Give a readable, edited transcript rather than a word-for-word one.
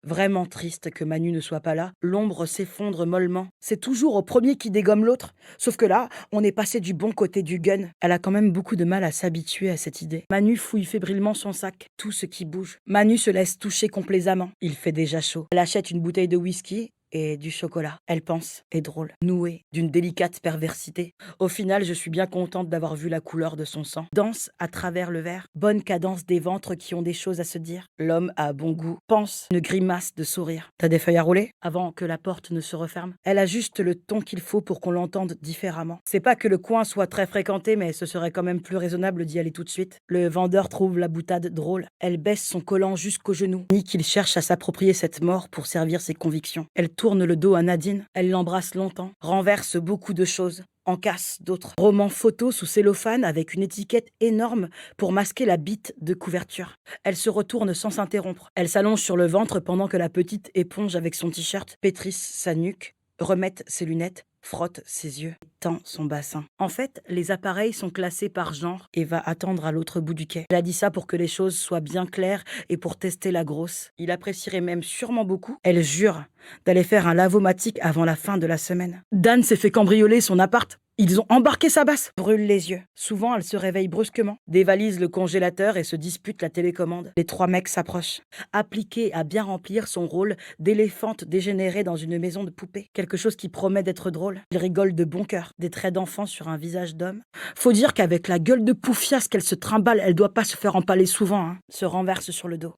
Vraiment triste que Manu ne soit pas là, l'ombre s'effondre mollement. C'est toujours au premier qui dégomme l'autre. Sauf que là, on est passé du bon côté du gun. Elle a quand même beaucoup de mal à s'habituer à cette idée. Manu fouille fébrilement son sac, tout ce qui bouge. Manu se laisse toucher complaisamment. Il fait déjà chaud. Elle achète une bouteille de whisky et du chocolat. Elle pense, est drôle, nouée d'une délicate perversité. Au final, je suis bien contente d'avoir vu la couleur de son sang. Danse à travers le verre, bonne cadence des ventres qui ont des choses à se dire. L'homme a bon goût, pense, une grimace de sourire. T'as des feuilles à rouler? Avant que la porte ne se referme. Elle a juste le ton qu'il faut pour qu'on l'entende différemment. C'est pas que le coin soit très fréquenté, mais ce serait quand même plus raisonnable d'y aller tout de suite. Le vendeur trouve la boutade drôle. Elle baisse son collant jusqu'au genou. Ni qu'il cherche à s'approprier cette mort pour servir ses convictions. Elle tourne le dos à Nadine, elle l'embrasse longtemps, renverse beaucoup de choses, en casse d'autres. Roman photo sous cellophane avec une étiquette énorme pour masquer la bite de couverture. Elle se retourne sans s'interrompre. Elle s'allonge sur le ventre pendant que la petite éponge avec son t-shirt pétrisse sa nuque, remette ses lunettes, frotte ses yeux, tend son bassin. En fait, les appareils sont classés par genre et va attendre à l'autre bout du quai. Elle a dit ça pour que les choses soient bien claires et pour tester la grosse. Il apprécierait même sûrement beaucoup, elle jure, d'aller faire un lavomatique avant la fin de la semaine. Dan s'est fait cambrioler son appart. Ils ont embarqué sa basse. Brûle les yeux. Souvent, elle se réveille brusquement, dévalise le congélateur et se dispute la télécommande. Les trois mecs s'approchent. Appliquée à bien remplir son rôle d'éléphante dégénérée dans une maison de poupée. Quelque chose qui promet d'être drôle. Il rigole de bon cœur. Des traits d'enfant sur un visage d'homme. Faut dire qu'avec la gueule de poufiasse qu'elle se trimballe, elle doit pas se faire empaler souvent, hein. Se renverse sur le dos.